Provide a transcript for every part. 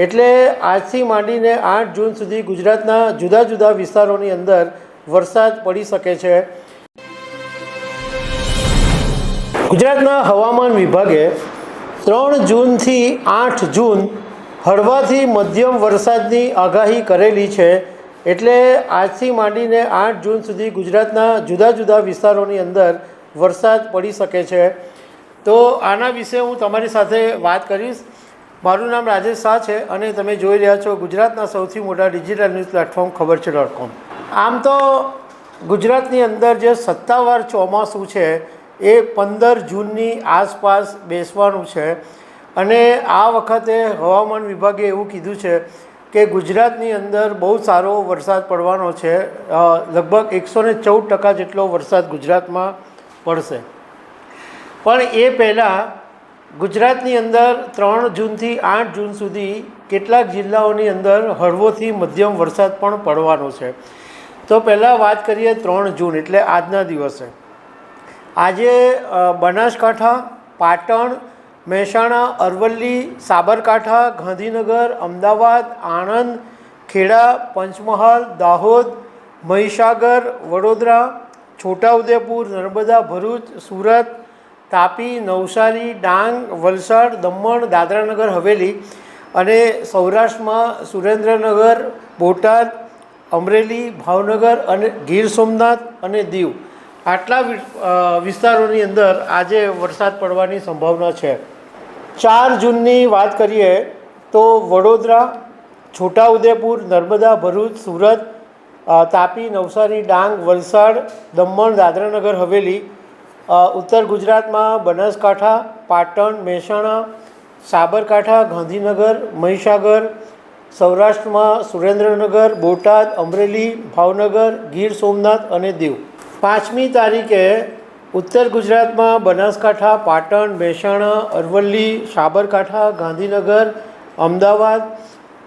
એટલે આજથી માંડીને 8 જૂન સુધી ગુજરાતના જુદા જુદા વિસ્તારોની અંદર વરસાદ પડી શકે છે। ગુજરાતના હવામાન વિભાગે 3 જૂનથી 8 જૂન હળવાથી મધ્યમ વરસાદની આગાહી કરેલી છે। એટલે આજથી માંડીને 8 જૂન સુધી ગુજરાતના જુદા જુદા વિસ્તારોની અંદર વરસાદ પડી શકે છે। તો આના વિશે હું તમારી સાથે વાત કરીશ। મારું નામ રાજેશ શાહ છે અને તમે જોઈ રહ્યા છો ગુજરાતના સૌથી મોટા ડિજિટલ ન્યૂઝ પ્લેટફોર્મ ખબરછે.com। આમ તો ગુજરાતની અંદર જે સત્તાવાર ચોમાસું છે એ 15 જૂનની આસપાસ બેસવાનું છે અને આ વખતે હવામાન વિભાગે એવું કીધું છે કે ગુજરાતની અંદર બહુ સારો વરસાદ પડવાનો છે। લગભગ 114% જેટલો વરસાદ ગુજરાતમાં પડશે। પણ એ પહેલાં ગુજરાતની અંદર 3 જૂનથી 8 જૂન સુધી કેટલાક જિલ્લાઓની અંદર હળવોથી મધ્યમ વરસાદ પણ પડવાનો છે। તો પહેલાં વાત કરીએ 3 જૂન એટલે આજના દિવસે। આજે બનાસકાંઠા, પાટણ, મહેસાણા, અરવલ્લી, સાબરકાંઠા, ગાંધીનગર, અમદાવાદ, આણંદ, ખેડા, પંચમહાલ, દાહોદ, મહીસાગર, વડોદરા, છોટાઉદેપુર, નર્મદા, ભરૂચ, સુરત, તાપી, નવસારી, ડાંગ, વલસાડ, દમણ, દાદરાનગર હવેલી અને સૌરાષ્ટ્રમાં સુરેન્દ્રનગર, બોટાદ, અમરેલી, ભાવનગર અને ગીર સોમનાથ અને દીવ આટલા વિસ્તારોની અંદર આજે વરસાદ પડવાની સંભાવના છે। 4 જૂનની વાત કરીએ તો વડોદરા, છોટાઉદેપુર, નર્મદા, ભરૂચ, સુરત, તાપી, નવસારી, ડાંગ, વલસાડ, દમણ, દાદરાનગર હવેલી, ઉત્તર ગુજરાતમાં બનાસકાંઠા, પાટણ, મહેસાણા, સાબરકાંઠા, ગાંધીનગર, મહીસાગર, સૌરાષ્ટ્રમાં સુરેન્દ્રનગર, બોટાદ, અમરેલી, ભાવનગર, ગીર સોમનાથ અને દીવ। 5મી તારીખે ઉત્તર ગુજરાતમાં બનાસકાંઠા, પાટણ, મહેસાણા, અરવલ્લી, સાબરકાંઠા, ગાંધીનગર, અમદાવાદ,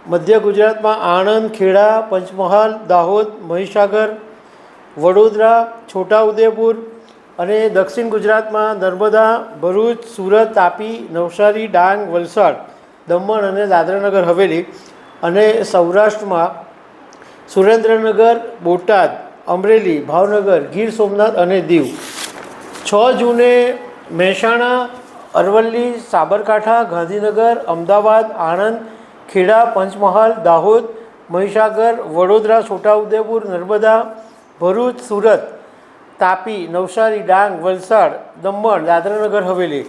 મધ્ય ગુજરાતમાં આણંદ, ખેડા, પંચમહાલ, દાહોદ, મહીસાગર, વડોદરા, છોટાઉદેપુર અને દક્ષિણ ગુજરાતમાં નર્મદા, ભરૂચ, સુરત, તાપી, નવસારી, ડાંગ, વલસાડ, દમણ અને દાદરાનગર હવેલી અને સૌરાષ્ટ્રમાં સુરેન્દ્રનગર, બોટાદ, અમરેલી, ભાવનગર, ગીર સોમનાથ અને દીવ। 6 જૂને મહેસાણા, અરવલ્લી, સાબરકાંઠા, ગાંધીનગર, અમદાવાદ, આણંદ, ખેડા, પંચમહાલ, દાહોદ, મહીસાગર, વડોદરા, છોટાઉદેપુર, નર્મદા, ભરૂચ, સુરત, તાપી, નવસારી, ડાંગ, વલસાડ, દમણ, દાદરાનગર હવેલી,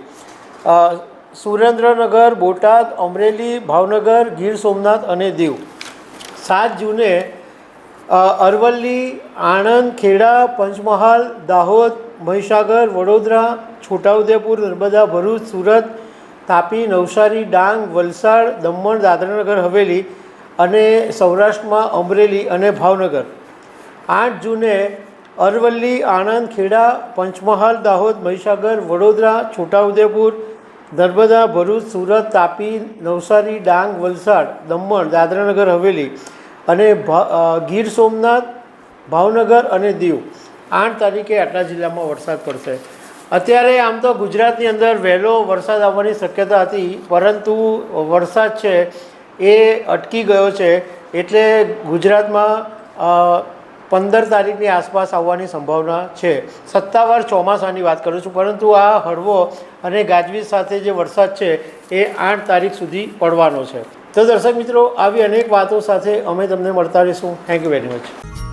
સુરેન્દ્રનગર, બોટાદ, અમરેલી, ભાવનગર, ગીર સોમનાથ અને દીવ। 7 જૂને અરવલ્લી, આણંદ, ખેડા, પંચમહાલ, દાહોદ, મહીસાગર, વડોદરા, છોટાઉદેપુર, નર્મદા, ભરૂચ, સુરત, તાપી, નવસારી, ડાંગ, વલસાડ, દમણ, દાદરાનગર હવેલી અને સૌરાષ્ટ્રમાં અમરેલી અને ભાવનગર। 8 જૂને અરવલ્લી, આણંદ, ખેડા, પંચમહાલ, દાહોદ, મહીસાગર, વડોદરા, છોટાઉદેપુર, નર્મદા, ભરૂચ, સુરત, તાપી, નવસારી, ડાંગ, વલસાડ, દમણ, દાદરાનગર હવેલી અને ગીર સોમનાથ, ભાવનગર અને દીવ। 8 તારીખે આટલા જિલ્લામાં વરસાદ પડશે। અત્યારે આમ તો ગુજરાતની અંદર વહેલો વરસાદ આવવાની શક્યતા હતી, પરંતુ વરસાદ છે એ અટકી ગયો છે। એટલે ગુજરાતમાં 15 તારીખની આસપાસ આવવાની સંભાવના છે। સત્તાવાર ચોમાસાની વાત કરું છું, પરંતુ આ હળવો અને ગાજવીજ સાથે જે વરસાદ છે એ 8 તારીખ સુધી પડવાનો છે। તો દર્શક મિત્રો, આવી અનેક વાતો સાથે અમે તમને મળતા રહીશું। Thank you very much.